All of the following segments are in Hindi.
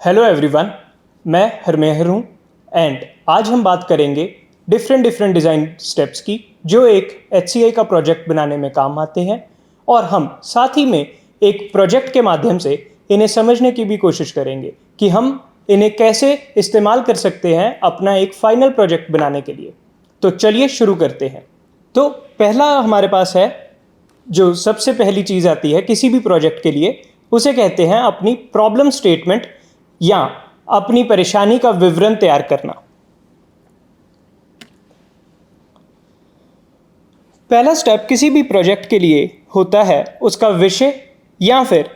हेलो एवरीवन, मैं हरमेहर हूँ एंड आज हम बात करेंगे डिफरेंट डिज़ाइन स्टेप्स की जो एक HCI का प्रोजेक्ट बनाने में काम आते हैं और हम साथ ही में एक प्रोजेक्ट के माध्यम से इन्हें समझने की भी कोशिश करेंगे कि हम इन्हें कैसे इस्तेमाल कर सकते हैं अपना एक फाइनल प्रोजेक्ट बनाने के लिए। तो चलिए शुरू करते हैं। तो पहला हमारे पास है, जो सबसे पहली चीज़ आती है किसी भी प्रोजेक्ट के लिए, उसे कहते हैं अपनी प्रॉब्लम स्टेटमेंट या अपनी परेशानी का विवरण तैयार करना। पहला स्टेप किसी भी प्रोजेक्ट के लिए होता है उसका विषय या फिर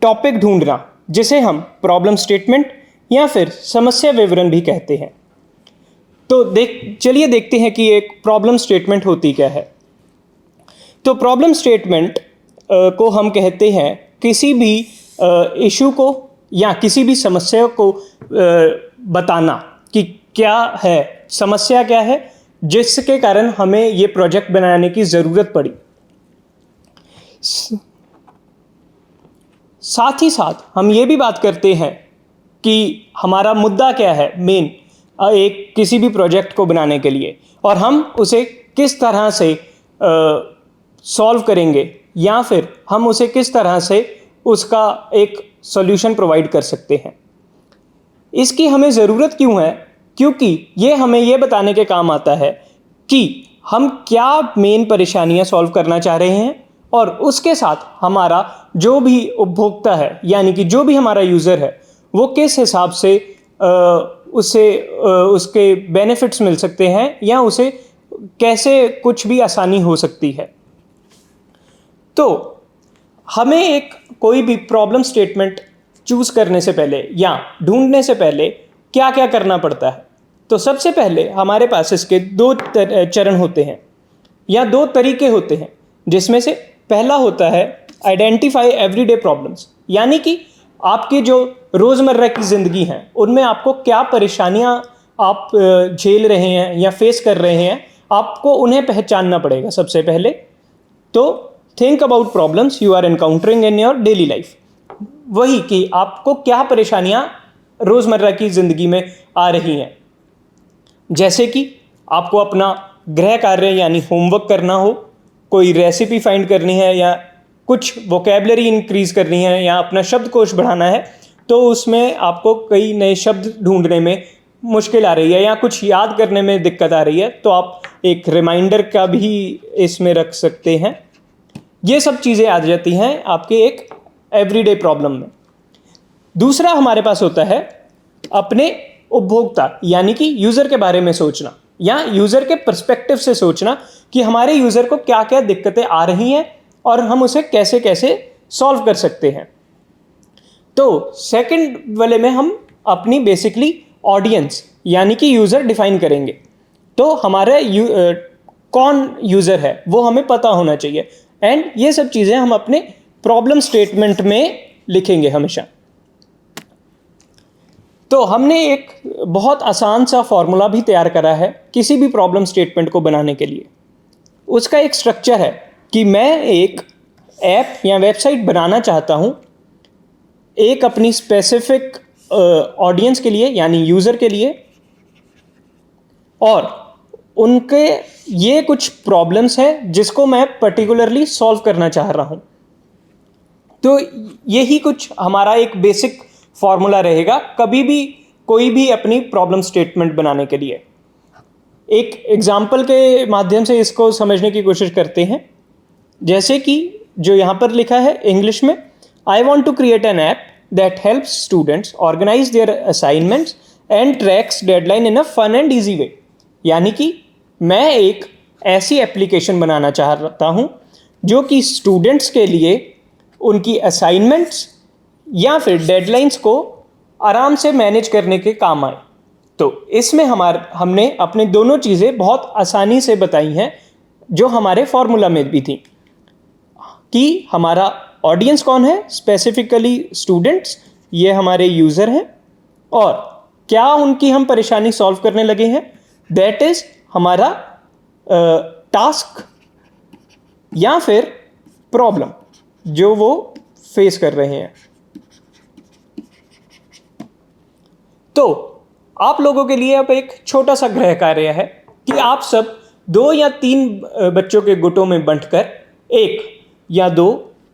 टॉपिक ढूंढना, जिसे हम प्रॉब्लम स्टेटमेंट या फिर समस्या विवरण भी कहते हैं। तो चलिए देखते हैं कि एक प्रॉब्लम स्टेटमेंट होती क्या है। तो प्रॉब्लम स्टेटमेंट को हम कहते हैं किसी भी इशू को या किसी भी समस्या को बताना कि क्या है, समस्या क्या है जिसके कारण हमें ये प्रोजेक्ट बनाने की ज़रूरत पड़ी। साथ ही साथ हम ये भी बात करते हैं कि हमारा मुद्दा क्या है मेन एक किसी भी प्रोजेक्ट को बनाने के लिए, और हम उसे किस तरह से सॉल्व करेंगे या फिर हम उसे किस तरह से उसका एक सॉल्यूशन प्रोवाइड कर सकते हैं। इसकी हमें ज़रूरत क्यों है? क्योंकि ये हमें ये बताने के काम आता है कि हम क्या मेन परेशानियां सॉल्व करना चाह रहे हैं और उसके साथ हमारा जो भी उपभोक्ता है यानी कि जो भी हमारा यूज़र है वो किस हिसाब से उसके बेनिफिट्स मिल सकते हैं या उसे कैसे कुछ भी आसानी हो सकती है। तो हमें एक कोई भी प्रॉब्लम स्टेटमेंट चूज़ करने से पहले या ढूंढने से पहले क्या क्या करना पड़ता है। तो सबसे पहले हमारे पास इसके दो चरण होते हैं या दो तरीके होते हैं, जिसमें से पहला होता है आइडेंटिफाई एवरीडे प्रॉब्लम्स, यानी कि आपकी जो रोज़मर्रा की ज़िंदगी हैं उनमें आपको क्या परेशानियां आप झेल रहे हैं या फेस कर रहे हैं, आपको उन्हें पहचानना पड़ेगा सबसे पहले। तो think about problems you are encountering in your daily life, वही कि आपको क्या परेशानियां रोज़मर्रा की ज़िंदगी में आ रही हैं। जैसे कि आपको अपना गृह कार्य यानी होमवर्क करना हो, कोई रेसिपी फाइंड करनी है या कुछ वोकेबलरी इंक्रीज करनी है या अपना शब्दकोश बढ़ाना है, तो उसमें आपको कई नए शब्द ढूंढने में मुश्किल आ रही है या कुछ याद करने में दिक्कत आ रही है, तो आप एक रिमाइंडर का भी इसमें रख सकते हैं। ये सब चीज़ें आ जाती हैं आपके एक एवरीडे प्रॉब्लम में। दूसरा हमारे पास होता है अपने उपभोक्ता यानी कि यूज़र के बारे में सोचना या यूज़र के पर्सपेक्टिव से सोचना कि हमारे यूज़र को क्या क्या दिक्कतें आ रही हैं और हम उसे कैसे कैसे सॉल्व कर सकते हैं। तो सेकंड वाले में हम अपनी बेसिकली ऑडियंस यानी कि यूज़र डिफाइन करेंगे। तो हमारा कौन यूज़र है वो हमें पता होना चाहिए, एंड ये सब चीज़ें हम अपने प्रॉब्लम स्टेटमेंट में लिखेंगे हमेशा। तो हमने एक बहुत आसान सा फॉर्मूला भी तैयार करा है किसी भी प्रॉब्लम स्टेटमेंट को बनाने के लिए। उसका एक स्ट्रक्चर है कि मैं एक ऐप या वेबसाइट बनाना चाहता हूँ एक अपनी स्पेसिफिक ऑडियंस के लिए यानी यूज़र के लिए, और उनके ये कुछ प्रॉब्लम्स हैं जिसको मैं पर्टिकुलरली सॉल्व करना चाह रहा हूँ। तो यही कुछ हमारा एक बेसिक फॉर्मूला रहेगा कभी भी कोई भी अपनी प्रॉब्लम स्टेटमेंट बनाने के लिए। एक एग्जाम्पल के माध्यम से इसको समझने की कोशिश करते हैं, जैसे कि जो यहाँ पर लिखा है इंग्लिश में, I want to create an app that helps students organise their assignments and tracks deadline in a fun and easy way. यानी कि मैं एक ऐसी एप्लीकेशन बनाना चाहता हूँ जो कि स्टूडेंट्स के लिए उनकी असाइनमेंट्स या फिर डेडलाइंस को आराम से मैनेज करने के काम आए। तो इसमें हमने अपने दोनों चीज़ें बहुत आसानी से बताई हैं जो हमारे फॉर्मूला में भी थी, कि हमारा ऑडियंस कौन है, स्पेसिफिकली स्टूडेंट्स, ये हमारे यूज़र हैं, और क्या उनकी हम परेशानी सॉल्व करने लगे हैं, दैट इज़ हमारा टास्क या फिर प्रॉब्लम जो वो फेस कर रहे हैं। तो आप लोगों के लिए अब एक छोटा सा गृह कार्य है कि आप सब 2 या 3 बच्चों के गुटों में बांटकर 1 या 2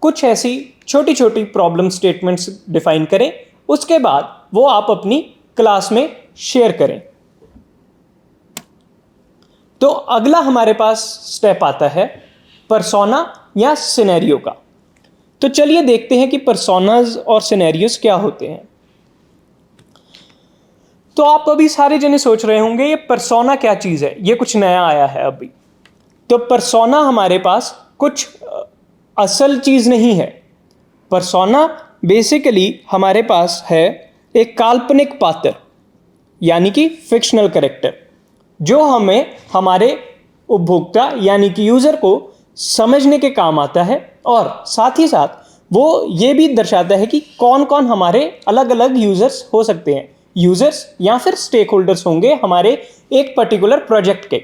कुछ ऐसी छोटी छोटी प्रॉब्लम स्टेटमेंट्स डिफाइन करें। उसके बाद वो आप अपनी क्लास में शेयर करें। तो अगला हमारे पास स्टेप आता है पर्सोना या सिनेरियो का। तो चलिए देखते हैं कि पर्सोनाज और सिनेरियोस क्या होते हैं। तो आप अभी सारे जने सोच रहे होंगे ये पर्सोना क्या चीज है, ये कुछ नया आया है अभी। तो पर्सोना हमारे पास कुछ असल चीज नहीं है। पर्सोना बेसिकली हमारे पास है एक काल्पनिक पात्र, यानी कि फिक्शनल कैरेक्टर, जो हमें हमारे उपभोक्ता यानी कि यूजर को समझने के काम आता है और साथ ही साथ वो ये भी दर्शाता है कि कौन कौन हमारे अलग अलग यूजर्स हो सकते हैं। यूजर्स या फिर स्टेक होल्डर्स होंगे हमारे एक पर्टिकुलर प्रोजेक्ट के,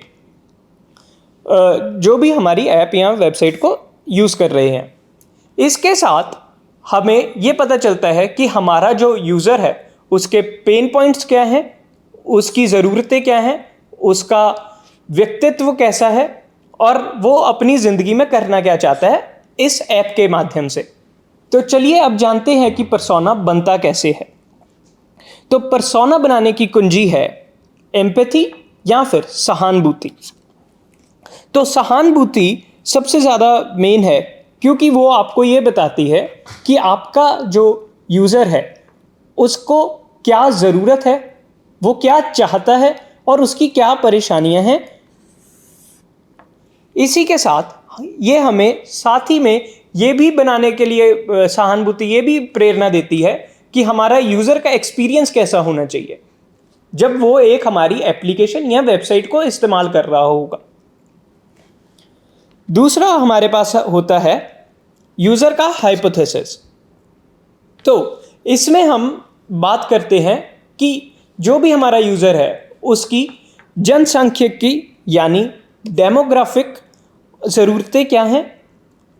जो भी हमारी ऐप या वेबसाइट को यूज कर रहे हैं। इसके साथ हमें ये पता चलता है कि हमारा जो यूजर है उसके पेन पॉइंट्स क्या हैं, उसकी ज़रूरतें क्या हैं, उसका व्यक्तित्व कैसा है और वो अपनी ज़िंदगी में करना क्या चाहता है इस ऐप के माध्यम से। तो चलिए अब जानते हैं कि पर्सोना बनता कैसे है। तो पर्सोना बनाने की कुंजी है एम्पैथी या फिर सहानुभूति। तो सहानुभूति सबसे ज़्यादा मेन है क्योंकि वो आपको ये बताती है कि आपका जो यूज़र है उसको क्या ज़रूरत है, वो क्या चाहता है और उसकी क्या परेशानियां हैं। इसी के साथ ये हमें साथ ही में ये भी बनाने के लिए सहानुभूति ये भी प्रेरणा देती है कि हमारा यूज़र का एक्सपीरियंस कैसा होना चाहिए जब वो एक हमारी एप्लीकेशन या वेबसाइट को इस्तेमाल कर रहा होगा। दूसरा हमारे पास होता है यूज़र का हाइपोथेसिस। तो इसमें हम बात करते हैं कि जो भी हमारा यूज़र है उसकी जनसांख्यिकी यानी डेमोग्राफिक ज़रूरतें क्या हैं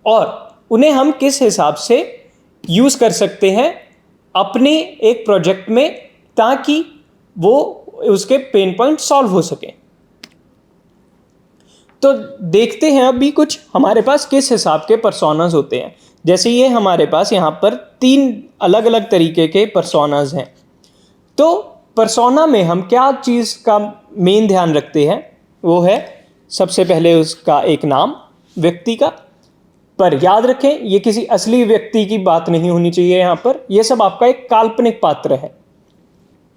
और उन्हें हम किस हिसाब से यूज़ कर सकते हैं अपने एक प्रोजेक्ट में ताकि वो उसके पेन पॉइंट सॉल्व हो सके। तो देखते हैं अभी कुछ हमारे पास किस हिसाब के पर्सोनास होते हैं। जैसे ये हमारे पास यहाँ पर 3 अलग अलग तरीके के पर्सोनास हैं। तो पर्सोना में हम क्या चीज़ का मेन ध्यान रखते हैं, वो है सबसे पहले उसका एक नाम व्यक्ति का। पर याद रखें ये किसी असली व्यक्ति की बात नहीं होनी चाहिए, यहाँ पर ये सब आपका एक काल्पनिक पात्र है।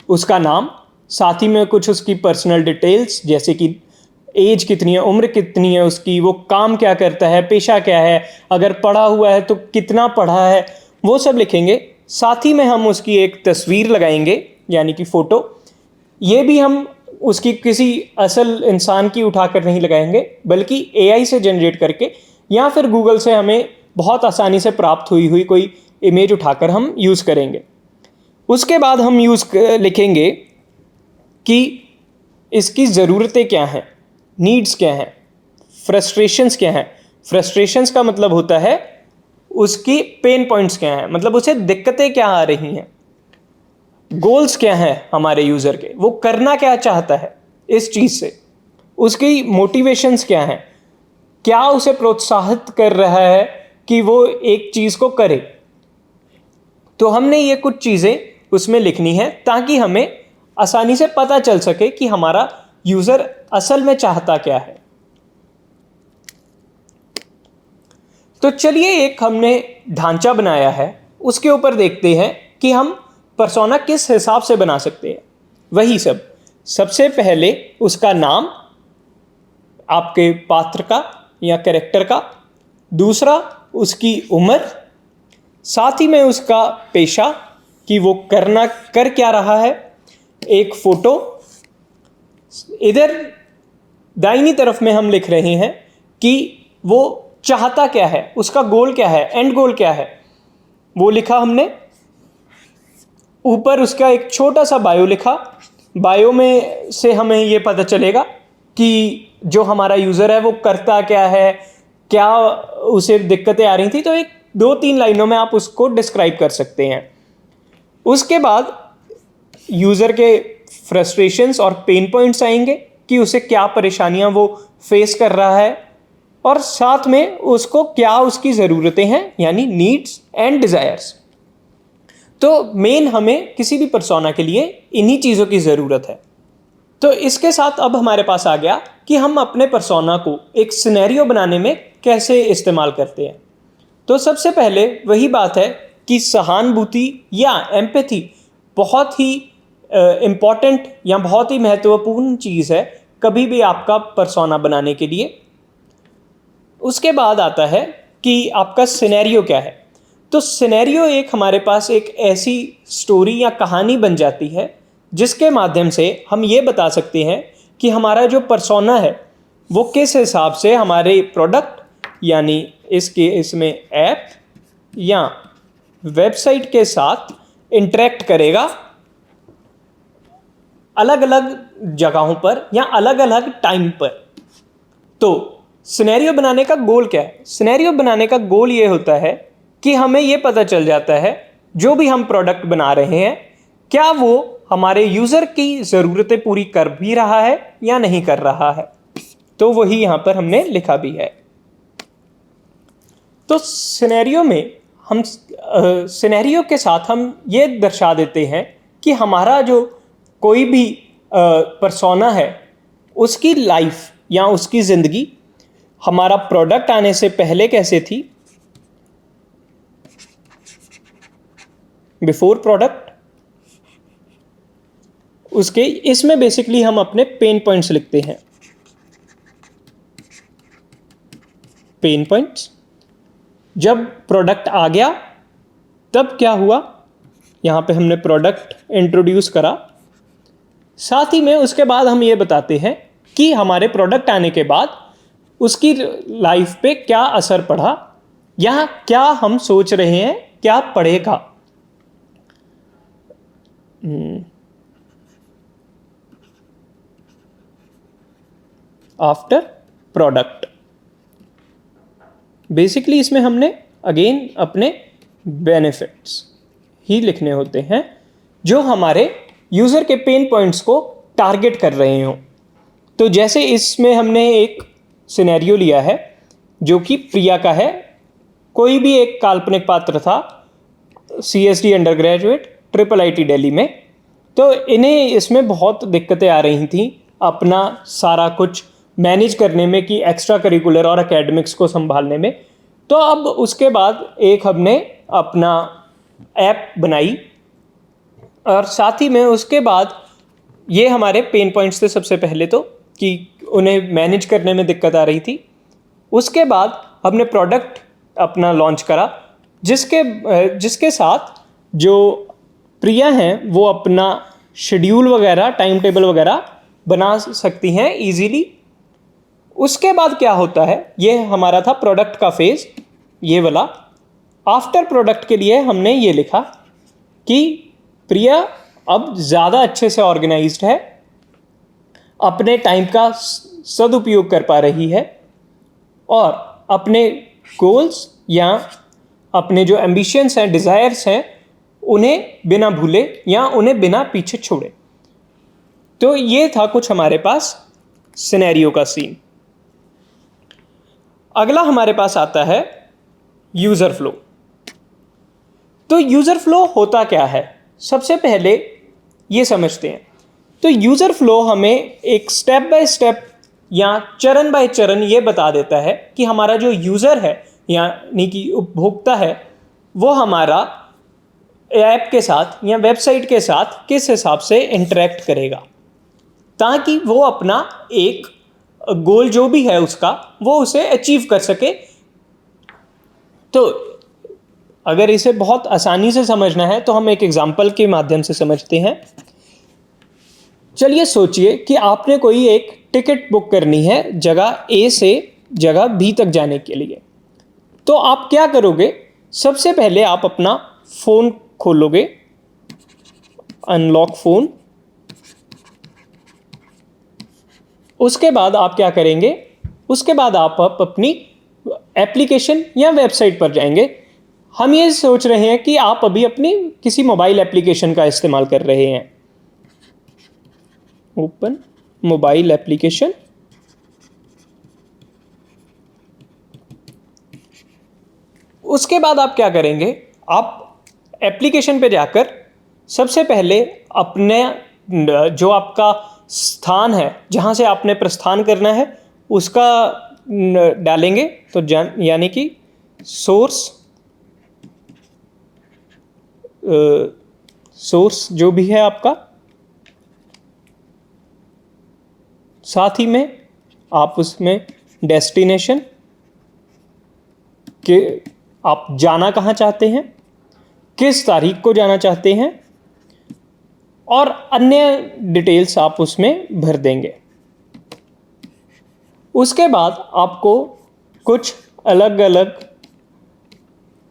उसका नाम, साथ ही में कुछ उसकी पर्सनल डिटेल्स जैसे कि एज कितनी है, उम्र कितनी है उसकी, वो काम क्या करता है, पेशा क्या है, अगर पढ़ा हुआ है तो कितना पढ़ा है, वो सब लिखेंगे। साथ ही में हम उसकी एक तस्वीर लगाएंगे यानी कि फ़ोटो। ये भी हम उसकी किसी असल इंसान की उठाकर नहीं लगाएंगे बल्कि एआई से जनरेट करके या फिर गूगल से हमें बहुत आसानी से प्राप्त हुई कोई इमेज उठाकर हम यूज़ करेंगे। उसके बाद हम लिखेंगे कि इसकी ज़रूरतें क्या हैं, नीड्स क्या हैं, फ्रस्ट्रेशंस क्या हैं। फ्रस्ट्रेशंस का मतलब होता है उसकी पेन पॉइंट्स क्या हैं, मतलब उसे दिक्कतें क्या आ रही हैं। गोल्स क्या हैं हमारे यूज़र के, वो करना क्या चाहता है इस चीज़ से, उसकी मोटिवेशंस क्या हैं, क्या उसे प्रोत्साहित कर रहा है कि वो एक चीज़ को करे। तो हमने ये कुछ चीज़ें उसमें लिखनी है ताकि हमें आसानी से पता चल सके कि हमारा यूज़र असल में चाहता क्या है। तो चलिए एक हमने ढांचा बनाया है, उसके ऊपर देखते हैं कि हम पर्सोना किस हिसाब से बना सकते हैं। वही सबसे पहले उसका नाम आपके पात्र का या कैरेक्टर का, दूसरा उसकी उम्र, साथ ही में उसका पेशा कि वो कर क्या रहा है, एक फ़ोटो। इधर दाहिनी तरफ में हम लिख रहे हैं कि वो चाहता क्या है, उसका गोल क्या है, एंड गोल क्या है, वो लिखा हमने। ऊपर उसका एक छोटा सा बायो लिखा। बायो में से हमें ये पता चलेगा कि जो हमारा यूज़र है वो करता क्या है, क्या उसे दिक्कतें आ रही थी। तो एक 2-3 लाइनों में आप उसको डिस्क्राइब कर सकते हैं। उसके बाद यूज़र के फ्रस्ट्रेशंस और पेन पॉइंट्स आएंगे कि उसे क्या परेशानियां वो फेस कर रहा है, और साथ में उसको क्या उसकी ज़रूरतें हैं यानी नीड्स एंड डिज़ायर्स। तो मेन हमें किसी भी पर्सोना के लिए इन्हीं चीज़ों की ज़रूरत है। तो इसके साथ अब हमारे पास आ गया कि हम अपने पर्सोना को एक सिनेरियो बनाने में कैसे इस्तेमाल करते हैं। तो सबसे पहले वही बात है कि सहानुभूति या एम्पैथी बहुत ही इम्पॉर्टेंट या बहुत ही महत्वपूर्ण चीज़ है कभी भी आपका पर्सोना बनाने के लिए। उसके बाद आता है कि आपका सिनेरियो क्या है। तो सिनेरियो एक हमारे पास एक ऐसी स्टोरी या कहानी बन जाती है जिसके माध्यम से हम ये बता सकते हैं कि हमारा जो पर्सोना है वो किस हिसाब से हमारे प्रोडक्ट यानी इसमें ऐप या वेबसाइट के साथ इंटरेक्ट करेगा अलग अलग जगहों पर या अलग अलग टाइम पर। तो सिनेरियो बनाने का गोल क्या है? सिनेरियो बनाने का गोल ये होता है कि हमें ये पता चल जाता है जो भी हम प्रोडक्ट बना रहे हैं क्या वो हमारे यूज़र की ज़रूरतें पूरी कर भी रहा है या नहीं कर रहा है। तो वही यहाँ पर हमने लिखा भी है। तो सिनेरियो में हम सिनेरियो के साथ हम ये दर्शा देते हैं कि हमारा जो कोई भी पर्सोना है उसकी लाइफ या उसकी ज़िंदगी हमारा प्रोडक्ट आने से पहले कैसे थी, बिफोर प्रोडक्ट, उसके इसमें बेसिकली हम अपने पेन पॉइंट्स लिखते हैं। पेन पॉइंट्स, जब प्रोडक्ट आ गया तब क्या हुआ, यहाँ पे हमने प्रोडक्ट इंट्रोड्यूस करा। साथ ही में उसके बाद हम ये बताते हैं कि हमारे प्रोडक्ट आने के बाद उसकी लाइफ पे क्या असर पड़ा या क्या हम सोच रहे हैं क्या पड़ेगा। आफ्टर प्रोडक्ट, बेसिकली इसमें हमने अगेन अपने बेनिफिट्स ही लिखने होते हैं जो हमारे यूज़र के पेन पॉइंट्स को टारगेट कर रहे हों। तो जैसे इसमें हमने एक सिनेरियो लिया है जो कि प्रिया का है। कोई भी एक काल्पनिक पात्र था, CSD under graduate, IIIT Delhi में। तो इन्हें इसमें बहुत दिक्कतें आ रही थी अपना सारा कुछ मैनेज करने में कि एक्स्ट्रा करिकुलर और एकेडमिक्स को संभालने में। तो अब उसके बाद एक हमने अपना ऐप बनाई और साथ ही में उसके बाद ये हमारे पेन पॉइंट्स थे सबसे पहले तो कि उन्हें मैनेज करने में दिक्कत आ रही थी। उसके बाद हमने प्रोडक्ट अपना लॉन्च करा जिसके साथ जो प्रिया हैं वो अपना शेड्यूल वगैरह टाइम टेबल वगैरह बना सकती हैं इजीली। उसके बाद क्या होता है, ये हमारा था प्रोडक्ट का फेज़ ये वाला। आफ्टर प्रोडक्ट के लिए हमने ये लिखा कि प्रिया अब ज़्यादा अच्छे से ऑर्गेनाइज्ड है, अपने टाइम का सदुपयोग कर पा रही है और अपने गोल्स या अपने जो एम्बिशंस हैं, डिज़ायर्स हैं, उन्हें बिना भूले या उन्हें बिना पीछे छोड़े। तो ये था कुछ हमारे पास सिनेरियो का सीन। अगला हमारे पास आता है यूज़र फ्लो। तो यूज़र फ्लो होता क्या है, सबसे पहले ये समझते हैं। तो यूज़र फ्लो हमें एक स्टेप बाय स्टेप या चरण बाय चरण ये बता देता है कि हमारा जो यूज़र है यानी कि उपभोक्ता है वो हमारा ऐप के साथ या वेबसाइट के साथ किस हिसाब से इंटरेक्ट करेगा ताकि वो अपना एक गोल जो भी है उसका वो उसे अचीव कर सके। तो अगर इसे बहुत आसानी से समझना है तो हम एक एग्जाम्पल के माध्यम से समझते हैं। चलिए सोचिए कि आपने कोई एक टिकट बुक करनी है जगह A से जगह B तक जाने के लिए। तो आप क्या करोगे, सबसे पहले आप अपना फ़ोन खोलोगे, अनलॉक फ़ोन। उसके बाद आप क्या करेंगे, उसके बाद आप अपनी एप्लीकेशन या वेबसाइट पर जाएंगे। हम ये सोच रहे हैं कि आप अभी अपनी किसी मोबाइल एप्लीकेशन का इस्तेमाल कर रहे हैं। Open mobile application. उसके बाद आप क्या करेंगे, आप एप्लीकेशन पे जाकर सबसे पहले अपने जो आपका स्थान है जहाँ से आपने प्रस्थान करना है उसका डालेंगे। तो यानी कि सोर्स जो भी है आपका, साथ ही में आप उसमें डेस्टिनेशन कि आप जाना कहाँ चाहते हैं, किस तारीख को जाना चाहते हैं, और अन्य डिटेल्स आप उसमें भर देंगे। उसके बाद आपको कुछ अलग अलग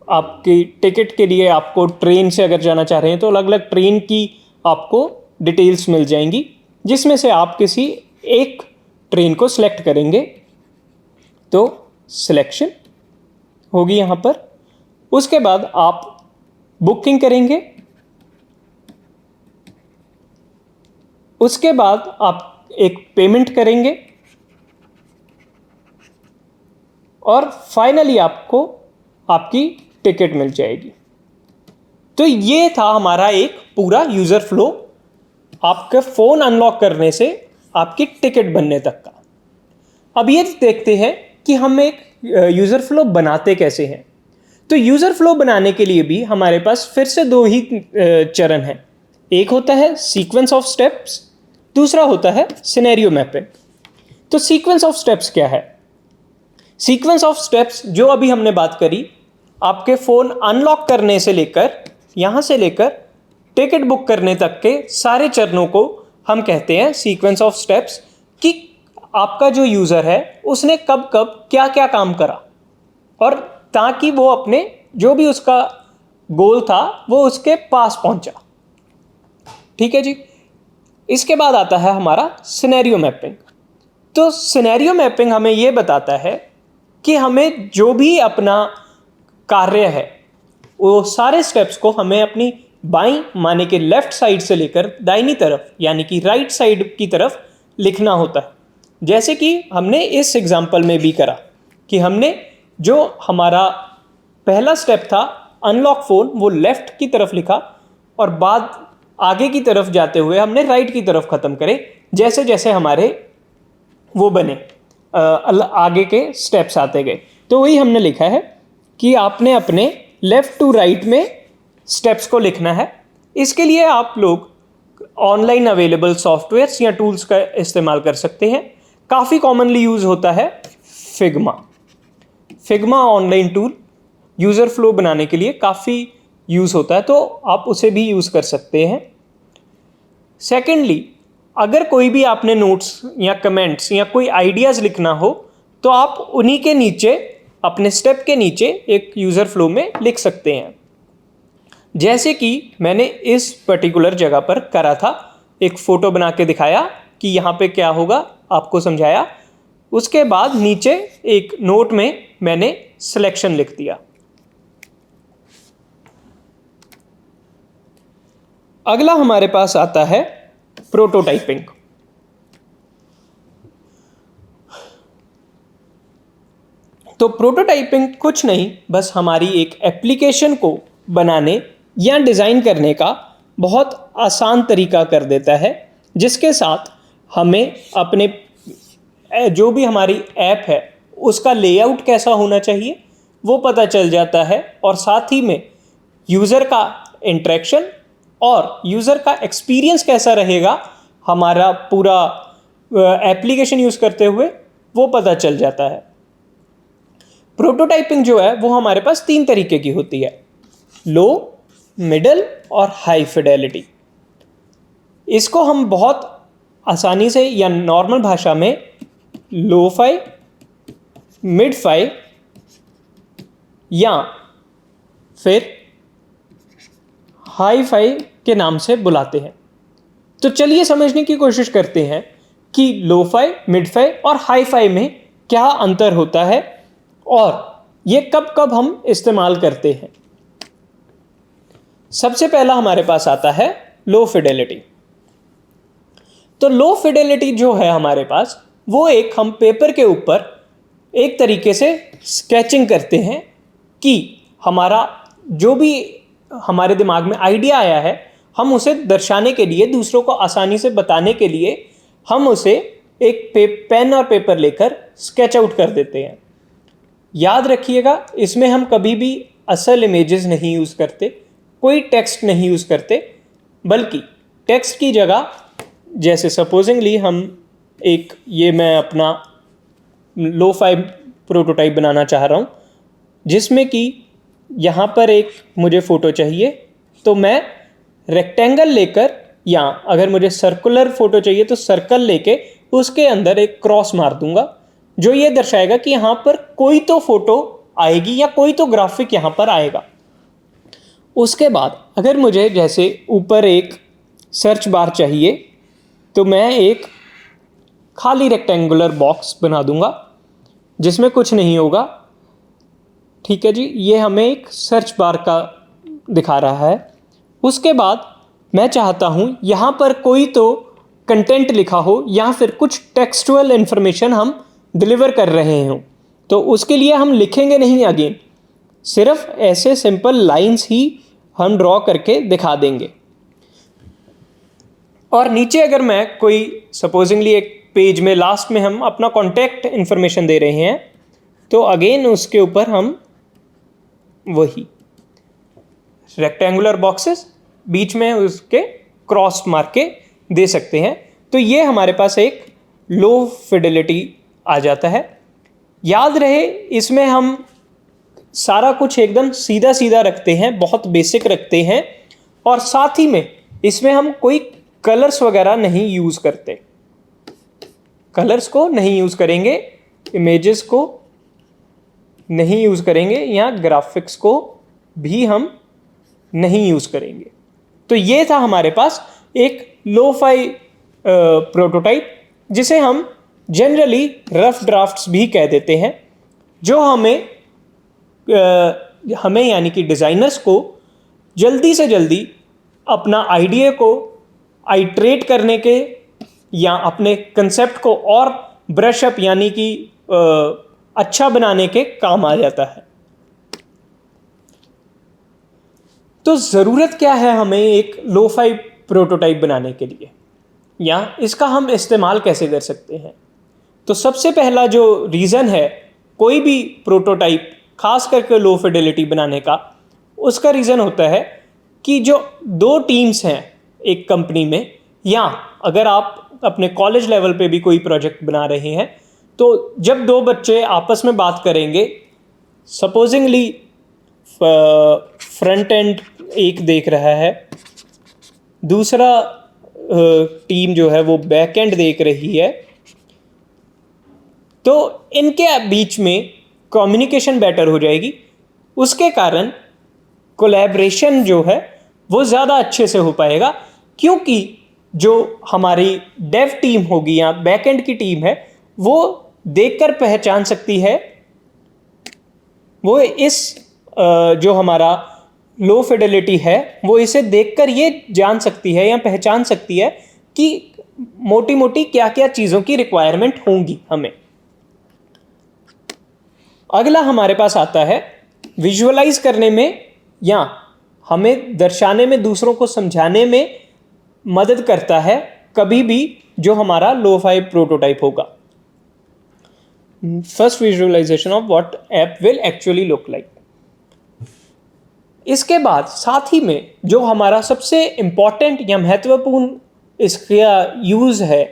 आपकी टिकट के लिए, आपको ट्रेन से अगर जाना चाह रहे हैं तो अलग अलग ट्रेन की आपको डिटेल्स मिल जाएंगी, जिसमें से आप किसी एक ट्रेन को सिलेक्ट करेंगे तो सिलेक्शन होगी यहाँ पर। उसके बाद आप बुकिंग करेंगे। उसके बाद आप एक पेमेंट करेंगे और फाइनली आपको आपकी टिकट मिल जाएगी। तो ये था हमारा एक पूरा यूज़र फ्लो, आपका फ़ोन अनलॉक करने से आपकी टिकट बनने तक का। अब ये देखते हैं कि हम एक यूज़र फ्लो बनाते कैसे हैं। तो यूज़र फ्लो बनाने के लिए भी हमारे पास फिर से दो ही चरण हैं। एक होता है सीक्वेंस ऑफ स्टेप्स, दूसरा होता है सिनेरियो मैपिंग। तो सीक्वेंस ऑफ स्टेप्स क्या है? सीक्वेंस ऑफ स्टेप्स जो अभी हमने बात करी, आपके फ़ोन अनलॉक करने से लेकर, यहाँ से लेकर टिकट बुक करने तक के सारे चरणों को हम कहते हैं सीक्वेंस ऑफ स्टेप्स, कि आपका जो यूज़र है उसने कब कब क्या क्या काम करा, और ताकि वो अपने जो भी उसका गोल था वो उसके पास पहुंचा। ठीक है जी। इसके बाद आता है हमारा सिनेरियो मैपिंग। तो सिनेरियो मैपिंग हमें ये बताता है कि हमें जो भी अपना कार्य है वो सारे स्टेप्स को हमें अपनी बाईं माने के लेफ्ट साइड से लेकर दाहिनी तरफ यानी कि राइट साइड की तरफ लिखना होता है। जैसे कि हमने इस एग्जांपल में भी करा कि हमने जो हमारा पहला स्टेप था अनलॉक फ़ोन, वो लेफ्ट की तरफ लिखा और बाद आगे की तरफ जाते हुए हमने राइट की तरफ ख़त्म करे, जैसे जैसे हमारे वो बने आगे के स्टेप्स आते गए। तो वही हमने लिखा है कि आपने अपने लेफ़्ट टू राइट में स्टेप्स को लिखना है। इसके लिए आप लोग ऑनलाइन अवेलेबल सॉफ्टवेयर्स या टूल्स का इस्तेमाल कर सकते हैं। काफ़ी कॉमनली यूज़ होता है Figma online tool user flow बनाने के लिए काफ़ी यूज़ होता है, तो आप उसे भी यूज़ कर सकते हैं। सेकेंडली, अगर कोई भी आपने नोट्स या कमेंट्स या कोई आइडियाज़ लिखना हो तो आप उन्हीं के नीचे, अपने स्टेप के नीचे एक यूज़र फ्लो में लिख सकते हैं। जैसे कि मैंने इस पर्टिकुलर जगह पर करा था, एक फ़ोटो बना के दिखाया कि यहाँ पे क्या होगा, आपको समझाया। उसके बाद नीचे एक नोट में मैंने सिलेक्शन लिख दिया। अगला हमारे पास आता है प्रोटोटाइपिंग। तो प्रोटोटाइपिंग कुछ नहीं, बस हमारी एक एप्लीकेशन को बनाने या डिज़ाइन करने का बहुत आसान तरीका कर देता है, जिसके साथ हमें अपने जो भी हमारी ऐप है उसका लेआउट कैसा होना चाहिए वो पता चल जाता है, और साथ ही में यूज़र का इंटरेक्शन और यूज़र का एक्सपीरियंस कैसा रहेगा हमारा पूरा एप्लीकेशन यूज़ करते हुए वो पता चल जाता है। प्रोटोटाइपिंग जो है वो हमारे पास 3 तरीके की होती है, लो, मिडल और हाई फिडेलिटी। इसको हम बहुत आसानी से या नॉर्मल भाषा में लो फाई, मिड फाई या फिर हाई फाई के नाम से बुलाते हैं। तो चलिए समझने की कोशिश करते हैं कि लो फाई, मिड फाई और हाई फाई में क्या अंतर होता है और ये कब कब हम इस्तेमाल करते हैं। सबसे पहला हमारे पास आता है लो फिडेलिटी। तो लो फिडेलिटी जो है हमारे पास, वो एक हम पेपर के ऊपर एक तरीके से स्केचिंग करते हैं कि हमारा जो भी हमारे दिमाग में आइडिया आया है, हम उसे दर्शाने के लिए, दूसरों को आसानी से बताने के लिए हम उसे एक पेन और पेपर लेकर स्केच आउट कर देते हैं। याद रखिएगा, इसमें हम कभी भी असल इमेजेस नहीं यूज़ करते, कोई टेक्स्ट नहीं यूज़ करते, बल्कि टेक्स्ट की जगह, जैसे सपोजिंगली हम एक, ये मैं अपना लो-फाई प्रोटोटाइप बनाना चाह रहा हूँ जिसमें कि यहाँ पर एक मुझे फ़ोटो चाहिए, तो मैं रेक्टेंगल लेकर, या अगर मुझे सर्कुलर फ़ोटो चाहिए तो सर्कल लेके उसके अंदर एक क्रॉस मार दूंगा, जो ये दर्शाएगा कि यहाँ पर कोई तो फ़ोटो आएगी या कोई तो ग्राफिक यहाँ पर आएगा। उसके बाद अगर मुझे जैसे ऊपर एक सर्च बार चाहिए, तो मैं एक खाली रेक्टेंगुलर बॉक्स बना दूंगा जिसमें कुछ नहीं होगा। ठीक है जी, ये हमें एक सर्च बार का दिखा रहा है। उसके बाद मैं चाहता हूँ यहाँ पर कोई तो कंटेंट लिखा हो या फिर कुछ टेक्सचुअल इन्फॉर्मेशन हम डिलीवर कर रहे हों, तो उसके लिए हम लिखेंगे नहीं अगेन, सिर्फ ऐसे सिंपल लाइंस ही हम ड्रॉ करके दिखा देंगे। और नीचे अगर मैं कोई सपोजिंगली एक पेज में लास्ट में हम अपना कॉन्टैक्ट इन्फॉर्मेशन दे रहे हैं, तो अगेन उसके ऊपर हम वही रेक्टेंगुलर बॉक्सेस बीच में उसके क्रॉस मार के दे सकते हैं। तो ये हमारे पास एक लो फिडेलिटी आ जाता है। याद रहे, इसमें हम सारा कुछ एकदम सीधा सीधा रखते हैं, बहुत बेसिक रखते हैं, और साथ ही में इसमें हम कोई कलर्स वगैरह नहीं यूज़ करते, कलर्स को नहीं यूज़ करेंगे, इमेजेस को नहीं यूज़ करेंगे, या ग्राफिक्स को भी हम नहीं यूज़ करेंगे। तो ये था हमारे पास एक लो-फाई प्रोटोटाइप, जिसे हम जनरली रफ ड्राफ्ट्स भी कह देते हैं, जो हमें यानी कि डिज़ाइनर्स को जल्दी से जल्दी अपना आइडिया को आइट्रेट करने के या अपने कंसेप्ट को और ब्रश अप यानी कि अच्छा बनाने के काम आ जाता है। तो ज़रूरत क्या है हमें एक लो-फाई प्रोटोटाइप बनाने के लिए, या इसका हम इस्तेमाल कैसे कर सकते हैं? तो सबसे पहला जो रीज़न है कोई भी प्रोटोटाइप, खास करके लो फिडेलिटी बनाने का, उसका रीज़न होता है कि जो दो टीम्स हैं एक कंपनी में, या अगर आप अपने कॉलेज लेवल पे भी कोई प्रोजेक्ट बना रहे हैं, तो जब दो बच्चे आपस में बात करेंगे, सपोजिंगली फ्रंट एंड एक देख रहा है, दूसरा टीम जो है वो बैक एंड देख रही है, तो इनके बीच में कम्युनिकेशन बेटर हो जाएगी। उसके कारण कोलैबोरेशन जो है वो ज़्यादा अच्छे से हो पाएगा, क्योंकि जो हमारी डेव टीम होगी या बैक एंड की टीम है, वो देखकर पहचान सकती है, वो इस जो हमारा लो फिडेलिटी है वो इसे देखकर ये जान सकती है या पहचान सकती है कि मोटी मोटी क्या क्या चीज़ों की रिक्वायरमेंट होंगी हमें। अगला हमारे पास आता है विजुअलाइज करने में, या हमें दर्शाने में, दूसरों को समझाने में मदद करता है कभी भी जो हमारा लो-फाई प्रोटोटाइप होगा। First visualisation of what app will actually look like. इसके बाद साथ ही में जो हमारा सबसे इम्पॉर्टेंट या महत्वपूर्ण इसका यूज़ है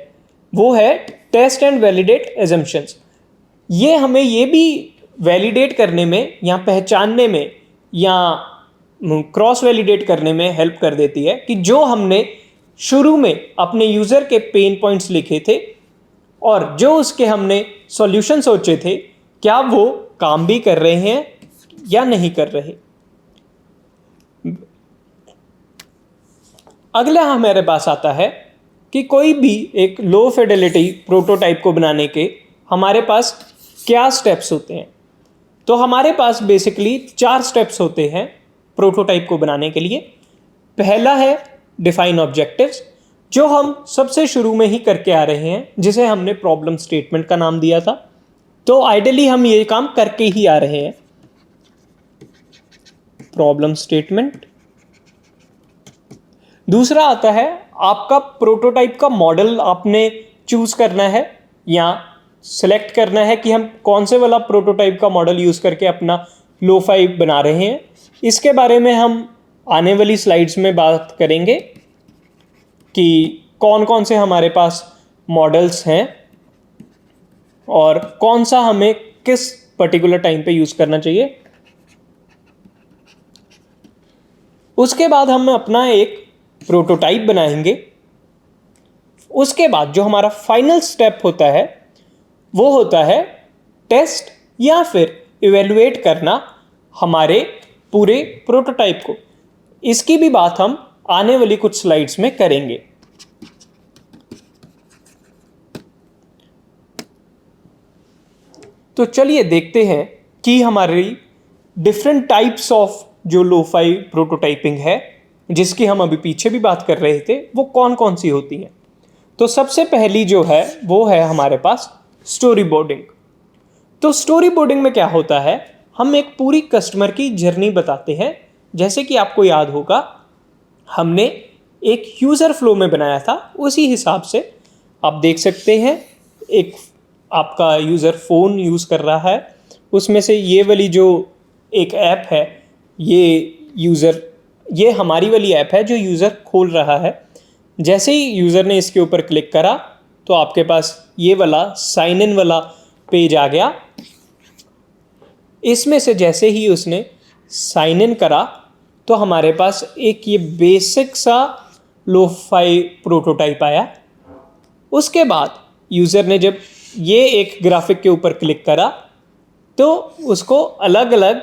वो है टेस्ट एंड वैलिडेट एजम्पशंस। ये हमें ये भी वैलिडेट करने में या पहचानने में या क्रॉस वैलिडेट करने में हेल्प कर देती है कि जो हमने शुरू में अपने यूज़र के पेन पॉइंट्स लिखे थे और जो उसके हमने सॉल्यूशन सोचे थे, क्या वो काम भी कर रहे हैं या नहीं कर रहे। अगला हमारे पास आता है कि कोई भी एक लो फिडेलिटी प्रोटोटाइप को बनाने के हमारे पास क्या स्टेप्स होते हैं। तो हमारे पास बेसिकली 4 स्टेप्स होते हैं प्रोटोटाइप को बनाने के लिए। पहला है डिफाइन ऑब्जेक्टिव्स, जो हम सबसे शुरू में ही करके आ रहे हैं, जिसे हमने प्रॉब्लम स्टेटमेंट का नाम दिया था। तो आइडियली हम ये काम करके ही आ रहे हैं। Problem statement. दूसरा आता है आपका प्रोटोटाइप का मॉडल आपने चूज करना है या सिलेक्ट करना है कि हम कौन से वाला प्रोटोटाइप का मॉडल यूज करके अपना लो-फाई बना रहे हैं। इसके बारे में हम आने वाली स्लाइड्स में बात करेंगे कि कौन कौन से हमारे पास मॉडल्स हैं और कौन सा हमें किस पर्टिकुलर टाइम पे यूज करना चाहिए। उसके बाद हम अपना एक प्रोटोटाइप बनाएंगे। उसके बाद जो हमारा फाइनल स्टेप होता है वो होता है टेस्ट या फिर इवेलुएट करना हमारे पूरे प्रोटोटाइप को। इसकी भी बात हम आने वाली कुछ स्लाइड्स में करेंगे। तो चलिए देखते हैं कि हमारी डिफरेंट टाइप्स ऑफ जो लो-फाई प्रोटोटाइपिंग है, जिसकी हम अभी पीछे भी बात कर रहे थे, वो कौन कौन सी होती हैं। तो सबसे पहली जो है वो है हमारे पास स्टोरी बोर्डिंग। तो स्टोरी बोर्डिंग में क्या होता है, हम एक पूरी कस्टमर की जर्नी बताते हैं। जैसे कि आपको याद होगा हमने एक यूज़र फ्लो में बनाया था, उसी हिसाब से आप देख सकते हैं एक आपका यूज़र फ़ोन यूज़ कर रहा है, उसमें से ये वाली जो एक ऐप है ये हमारी वाली ऐप है जो यूज़र खोल रहा है। जैसे ही यूज़र ने इसके ऊपर क्लिक करा तो आपके पास ये वाला साइन इन वाला पेज आ गया। इसमें से जैसे ही उसने साइन इन करा तो हमारे पास एक ये बेसिक सा लो-फाई प्रोटोटाइप आया। उसके बाद यूज़र ने जब ये एक ग्राफिक के ऊपर क्लिक करा तो उसको अलग अलग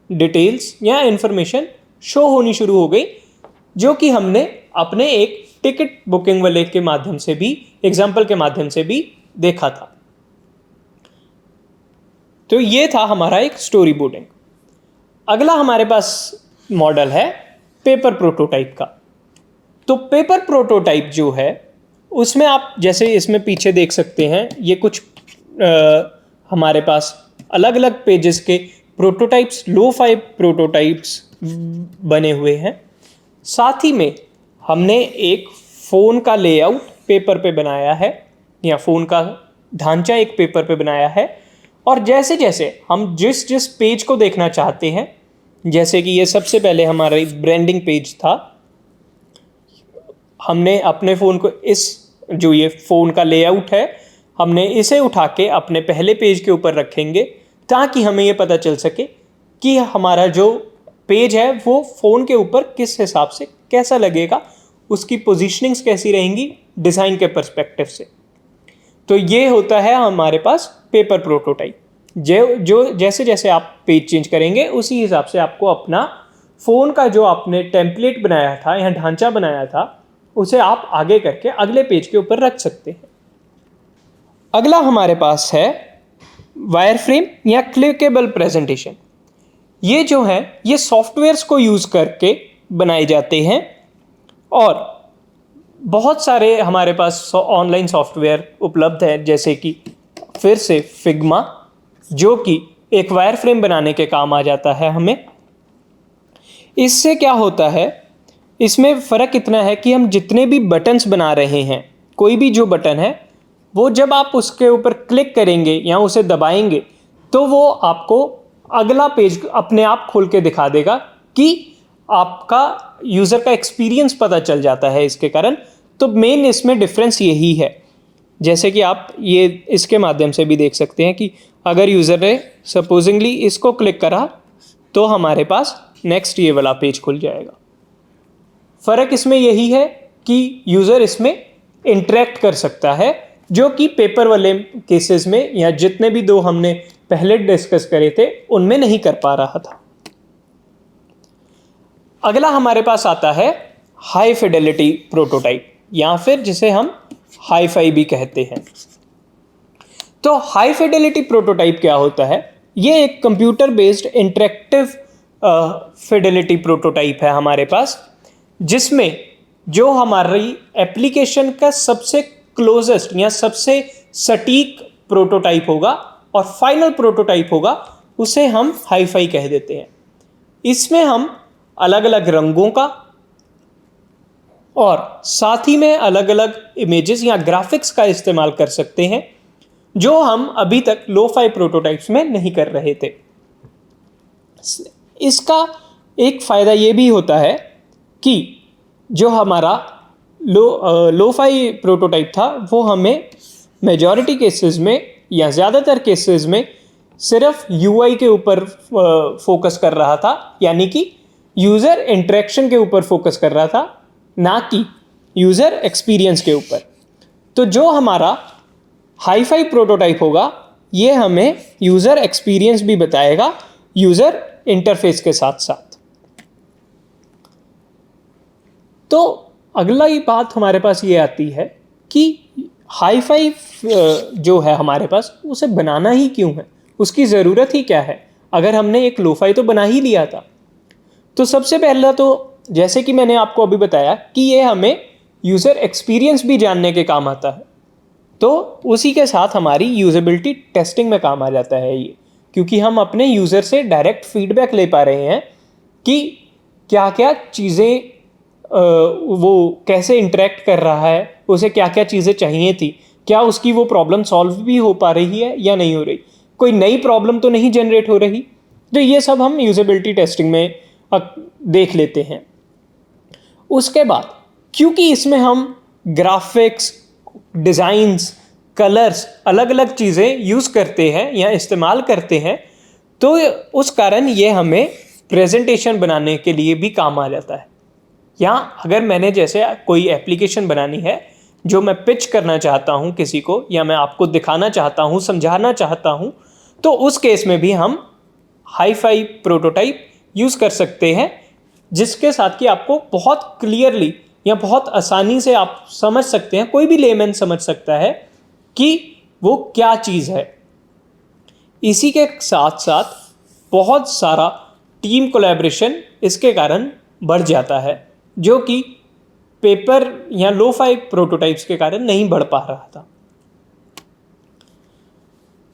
डिटेल्स या इन्फॉर्मेशन शो होनी शुरू हो गई, जो कि हमने अपने एक टिकट बुकिंग वाले के माध्यम से भी, एग्जाम्पल के माध्यम से भी देखा था। तो ये था हमारा एक स्टोरी बोर्डिंग। अगला हमारे पास मॉडल है पेपर प्रोटोटाइप का। तो पेपर प्रोटोटाइप जो है उसमें आप जैसे इसमें पीछे देख सकते हैं, ये कुछ हमारे पास अलग अलग पेजेस के प्रोटोटाइप्स, लो-फाई प्रोटोटाइप्स बने हुए हैं। साथ ही में हमने एक फ़ोन का लेआउट पेपर पे बनाया है या फ़ोन का ढांचा एक पेपर पे बनाया है। और जैसे जैसे हम जिस जिस पेज को देखना चाहते हैं, जैसे कि ये सबसे पहले हमारा ब्रांडिंग पेज था, हमने अपने फ़ोन को इस जो ये फ़ोन का लेआउट है हमने इसे उठा के अपने पहले पेज के ऊपर रखेंगे, ताकि हमें ये पता चल सके कि हमारा जो पेज है वो फ़ोन के ऊपर किस हिसाब से कैसा लगेगा, उसकी पोजीशनिंग्स कैसी रहेंगी डिज़ाइन के पर्सपेक्टिव से। तो ये होता है हमारे पास पेपर प्रोटोटाइप। जो जैसे जैसे आप पेज चेंज करेंगे उसी हिसाब से आपको अपना फ़ोन का जो आपने टेम्पलेट बनाया था या ढांचा बनाया था उसे आप आगे करके अगले पेज के ऊपर रख सकते हैं। अगला हमारे पास है वायरफ्रेम या क्लिकेबल प्रेजेंटेशन। ये जो है ये सॉफ्टवेयर्स को यूज़ करके बनाए जाते हैं और बहुत सारे हमारे पास ऑनलाइन सॉफ्टवेयर उपलब्ध है, जैसे कि फिर से फिग्मा, जो कि एक वायरफ्रेम बनाने के काम आ जाता है हमें। इससे क्या होता है, इसमें फ़र्क इतना है कि हम जितने भी बटन्स बना रहे हैं, कोई भी जो बटन है वो जब आप उसके ऊपर क्लिक करेंगे या उसे दबाएंगे तो वो आपको अगला पेज अपने आप खोल के दिखा देगा कि आपका यूज़र का एक्सपीरियंस पता चल जाता है इसके कारण। तो मेन इसमें डिफरेंस यही है। जैसे कि आप ये इसके माध्यम से भी देख सकते हैं कि अगर यूज़र ने सपोजिंगली इसको क्लिक करा तो हमारे पास नेक्स्ट ये वाला पेज खुल जाएगा। फ़र्क इसमें यही है कि यूज़र इसमें इंटरेक्ट कर सकता है, जो कि पेपर वाले केसेस में या जितने भी दो हमने पहले डिस्कस करे थे उनमें नहीं कर पा रहा था। अगला हमारे पास आता है हाई फिडेलिटी प्रोटोटाइप, या फिर जिसे हम हाई-फाई भी कहते हैं। तो हाई फिडेलिटी प्रोटोटाइप क्या होता है, ये एक computer based interactive Fidelity prototype है हमारे पास, जिसमें जो हमारी एप्लीकेशन का सबसे क्लोजेस्ट या सबसे सटीक प्रोटोटाइप होगा और फाइनल प्रोटोटाइप होगा, उसे हम हाई-फाई कह देते हैं। इसमें हम अलग अलग रंगों का और साथ ही में अलग अलग इमेजेस या ग्राफिक्स का इस्तेमाल कर सकते हैं, जो हम अभी तक लो-फाई प्रोटोटाइप्स में नहीं कर रहे थे। इसका एक फ़ायदा ये भी होता है कि जो हमारा लो-फाई प्रोटोटाइप था वो हमें मेजॉरिटी केसेस में या ज़्यादातर केसेस में सिर्फ यूआई के ऊपर फोकस कर रहा था, यानी कि यूज़र इंटरेक्शन के ऊपर फोकस कर रहा था, ना कि यूज़र एक्सपीरियंस के ऊपर। तो जो हमारा हाई-फाई प्रोटोटाइप होगा ये हमें यूज़र एक्सपीरियंस भी बताएगा यूज़र इंटरफेस के साथ साथ। तो अगला ही बात हमारे पास ये आती है कि हाई-फाई जो है हमारे पास, उसे बनाना ही क्यों है, उसकी ज़रूरत ही क्या है, अगर हमने एक लो-फाई तो बना ही लिया था। तो सबसे पहला तो जैसे कि मैंने आपको अभी बताया कि ये हमें यूज़र एक्सपीरियंस भी जानने के काम आता है, तो उसी के साथ हमारी यूजेबिलिटी टेस्टिंग में काम आ जाता है ये, क्योंकि हम अपने यूज़र से डायरेक्ट फीडबैक ले पा रहे हैं कि क्या क्या चीज़ें वो कैसे इंटरेक्ट कर रहा है, उसे क्या क्या चीज़ें चाहिए थी, क्या उसकी वो प्रॉब्लम सॉल्व भी हो पा रही है या नहीं हो रही, कोई नई प्रॉब्लम तो नहीं जनरेट हो रही। तो ये सब हम यूजेबिलिटी टेस्टिंग में देख लेते हैं। उसके बाद क्योंकि इसमें हम ग्राफिक्स, डिज़ाइंस, कलर्स, अलग अलग चीज़ें यूज़ करते हैं या इस्तेमाल करते हैं, तो उस कारण ये हमें प्रेजेंटेशन बनाने के लिए भी काम आ जाता है। या अगर मैंने जैसे कोई एप्लीकेशन बनानी है जो मैं पिच करना चाहता हूँ किसी को, या मैं आपको दिखाना चाहता हूँ, समझाना चाहता हूँ, तो उस केस में भी हम हाई-फाई प्रोटोटाइप यूज़ कर सकते हैं, जिसके साथ कि आपको बहुत क्लियरली या बहुत आसानी से आप समझ सकते हैं, कोई भी लेमैन समझ सकता है कि वो क्या चीज़ है। इसी के साथ साथ बहुत सारा टीम कोलैबोरेशन इसके कारण बढ़ जाता है, जो कि पेपर या लो-फाई प्रोटोटाइप्स के कारण नहीं बढ़ पा रहा था।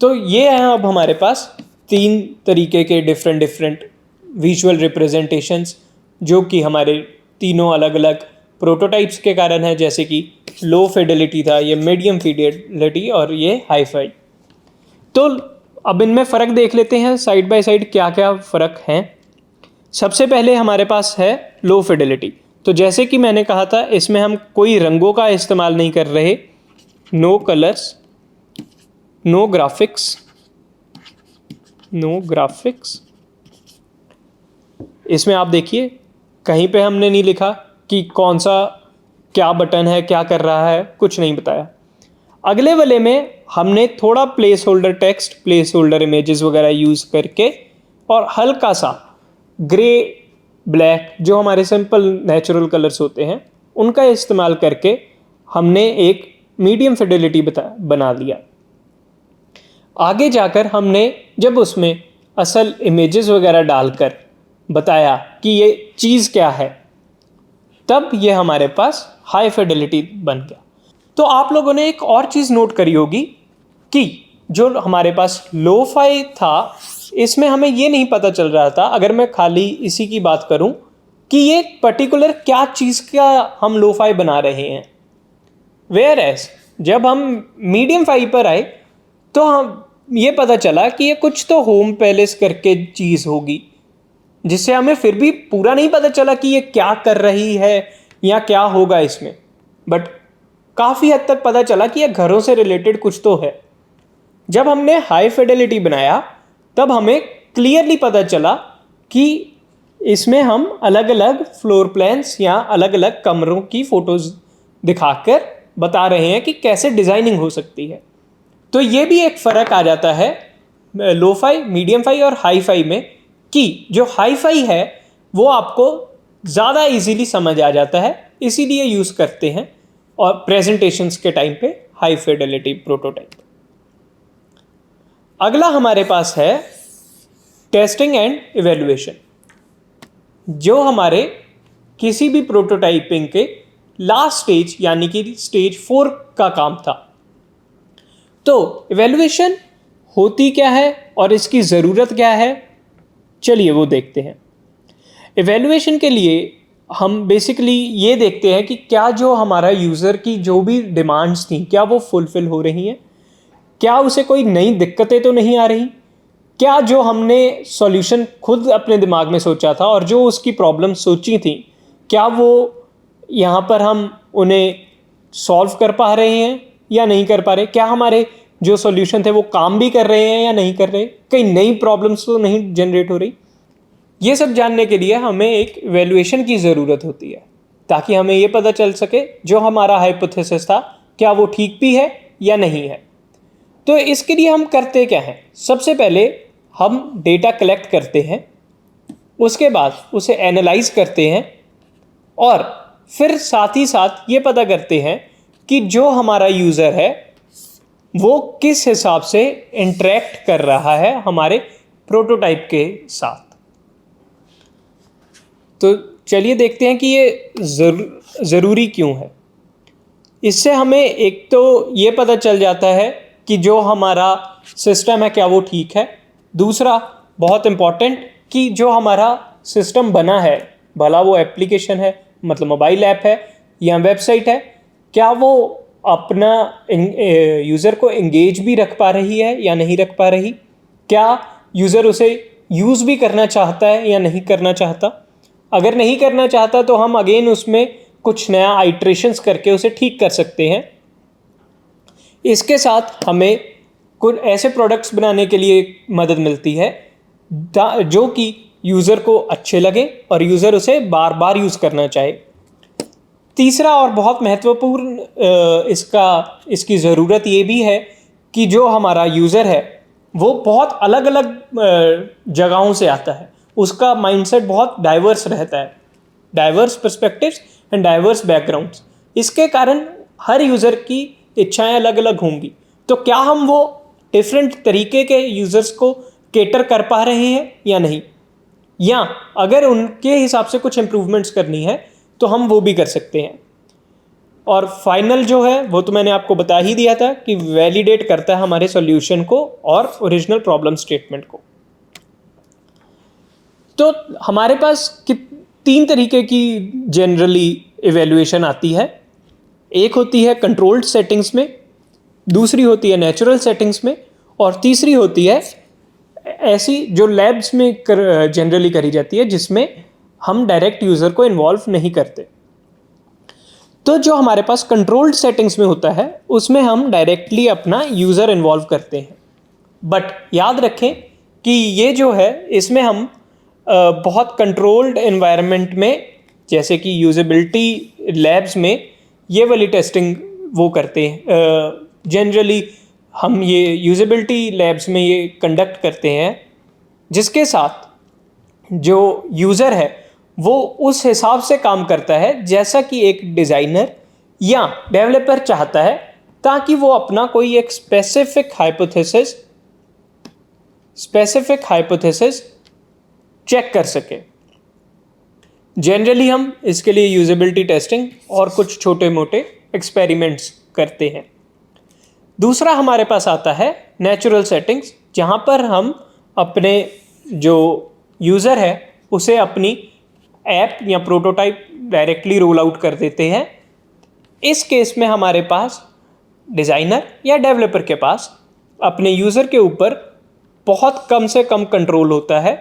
तो ये हैं अब हमारे पास 3 तरीके के डिफरेंट विजुअल रिप्रेजेंटेशंस, जो कि हमारे तीनों अलग अलग प्रोटोटाइप्स के कारण है, जैसे कि लो फिडेलिटी था, ये मीडियम फिडेलिटी और ये हाई-फाई। तो अब इनमें फ़र्क देख लेते हैं साइड बाय साइड क्या क्या फ़र्क हैं। सबसे पहले हमारे पास है लो फिडेलिटी। तो जैसे कि मैंने कहा था, इसमें हम कोई रंगों का इस्तेमाल नहीं कर रहे, नो कलर्स, नो ग्राफिक्स। इसमें आप देखिए कहीं पे हमने नहीं लिखा कि कौन सा क्या बटन है, क्या कर रहा है, कुछ नहीं बताया। अगले वाले में हमने थोड़ा place holder text, place holder images वगैरह यूज़ करके और हल्का सा ग्रे, ब्लैक, जो हमारे सिंपल नेचुरल कलर्स होते हैं, उनका इस्तेमाल करके हमने एक मीडियम फिडेलिटी बना लिया। आगे जाकर हमने जब उसमें असल इमेजेस वगैरह डालकर बताया कि ये चीज़ क्या है, तब ये हमारे पास हाई फिडेलिटी बन गया। तो आप लोगों ने एक और चीज़ नोट करी होगी कि जो हमारे पास लो-फाई था, इसमें हमें ये नहीं पता चल रहा था, अगर मैं खाली इसी की बात करूं, कि ये पर्टिकुलर क्या चीज़ का हम लो-फाई बना रहे हैं। वेयर एज जब हम मीडियम फाई पर आए तो हम ये पता चला कि ये कुछ तो होम पैलेस करके चीज़ होगी, जिससे हमें फिर भी पूरा नहीं पता चला कि ये क्या कर रही है या क्या होगा इसमें, बट काफ़ी हद तक पता चला कि ये घरों से रिलेटेड कुछ तो है। जब हमने हाई फिडेलिटी बनाया तब हमें क्लियरली पता चला कि इसमें हम अलग अलग फ्लोर प्लान्स या अलग अलग कमरों की फ़ोटोज़ दिखाकर बता रहे हैं कि कैसे डिज़ाइनिंग हो सकती है। तो ये भी एक फ़र्क आ जाता है लो-फाई, मीडियम फाई और हाई-फाई में, कि जो हाई-फाई है वो आपको ज़्यादा इजीली समझ आ जाता है, इसीलिए यूज़ करते हैं और प्रेजेंटेशंस के टाइम पे हाई फिडेलिटी प्रोटोटाइप। अगला हमारे पास है टेस्टिंग एंड इवैल्यूएशन, जो हमारे किसी भी प्रोटोटाइपिंग के लास्ट स्टेज यानी कि स्टेज 4 का काम था। तो इवैल्यूएशन होती क्या है और इसकी ज़रूरत क्या है, चलिए वो देखते हैं। इवैल्यूएशन के लिए हम बेसिकली ये देखते हैं कि क्या जो हमारा यूज़र की जो भी डिमांड्स थी क्या वो फुलफ़िल हो रही हैं, क्या उसे कोई नई दिक्कतें तो नहीं आ रही, क्या जो हमने सॉल्यूशन खुद अपने दिमाग में सोचा था और जो उसकी प्रॉब्लम सोची थी क्या वो यहाँ पर हम उन्हें सॉल्व कर पा रहे हैं या नहीं कर पा रहे, क्या हमारे जो सॉल्यूशन थे वो काम भी कर रहे हैं या नहीं कर रहे, कई नई प्रॉब्लम्स तो नहीं जनरेट हो रही। ये सब जानने के लिए हमें एक इवैल्यूएशन की ज़रूरत होती है ताकि हमें ये पता चल सके जो हमारा हाइपोथेसिस था क्या वो ठीक भी है या नहीं है। तो इसके लिए हम करते क्या हैं, सबसे पहले हम डेटा कलेक्ट करते हैं, उसके बाद उसे एनालाइज करते हैं और फिर साथ ही साथ ये पता करते हैं कि जो हमारा यूज़र है वो किस हिसाब से इंटरेक्ट कर रहा है हमारे प्रोटोटाइप के साथ। तो चलिए देखते हैं कि ये ज़रूरी क्यों है। इससे हमें एक तो ये पता चल जाता है कि जो हमारा सिस्टम है क्या वो ठीक है, दूसरा बहुत इम्पॉर्टेंट कि जो हमारा सिस्टम बना है, भला वो एप्लीकेशन है मतलब मोबाइल ऐप है या वेबसाइट है, क्या वो अपना यूज़र को एंगेज भी रख पा रही है या नहीं रख पा रही, क्या यूज़र उसे यूज़ भी करना चाहता है या नहीं करना चाहता। अगर नहीं करना चाहता तो हम अगेन उसमें कुछ नया आइट्रेशंस करके उसे ठीक कर सकते हैं। इसके साथ हमें कुछ ऐसे प्रोडक्ट्स बनाने के लिए मदद मिलती है जो कि यूज़र को अच्छे लगे और यूज़र उसे बार बार यूज़ करना चाहे। तीसरा और बहुत महत्वपूर्ण इसकी ज़रूरत ये भी है कि जो हमारा यूज़र है वो बहुत अलग अलग जगहों से आता है, उसका माइंडसेट बहुत डाइवर्स रहता है, diverse perspectives and diverse backgrounds. इसके कारण हर यूज़र की इच्छाएं अलग अलग होंगी। तो क्या हम वो डिफरेंट तरीके के यूज़र्स को केटर कर पा रहे हैं या नहीं, या अगर उनके हिसाब से कुछ इम्प्रूवमेंट्स करनी है तो हम वो भी कर सकते हैं। और फाइनल जो है वो तो मैंने आपको बता ही दिया था कि वैलिडेट करता है हमारे सॉल्यूशन को और ओरिजिनल प्रॉब्लम स्टेटमेंट को। तो हमारे पास 3 तरीके की जनरली इवैल्यूएशन आती है। एक होती है कंट्रोल्ड सेटिंग्स में, दूसरी होती है नेचुरल सेटिंग्स में, और तीसरी होती है ऐसी जो लैब्स में जनरली करी जाती है जिसमें हम डायरेक्ट यूज़र को इन्वॉल्व नहीं करते। तो जो हमारे पास कंट्रोल्ड सेटिंग्स में होता है उसमें हम डायरेक्टली अपना यूज़र इन्वॉल्व करते हैं। बट याद रखें कि ये जो है इसमें हम बहुत कंट्रोल्ड एनवायरनमेंट में, जैसे कि यूजेबिलिटी लैब्स में ये वाली टेस्टिंग वो करते हैं। जनरली हम ये यूजेबिलिटी लैब्स में ये कंडक्ट करते हैं जिसके साथ जो यूज़र है वो उस हिसाब से काम करता है जैसा कि एक डिज़ाइनर या डेवलपर चाहता है, ताकि वो अपना कोई एक स्पेसिफिक हाइपोथेसिस चेक कर सके। जनरली हम इसके लिए यूजेबिलिटी टेस्टिंग और कुछ छोटे मोटे एक्सपेरिमेंट्स करते हैं। दूसरा हमारे पास आता है नेचुरल सेटिंग्स, जहाँ पर हम अपने जो यूज़र है उसे अपनी ऐप या प्रोटोटाइप डायरेक्टली रोल आउट कर देते हैं। इस केस में हमारे पास डिज़ाइनर या डेवलपर के पास अपने यूज़र के ऊपर बहुत कम से कम कंट्रोल होता है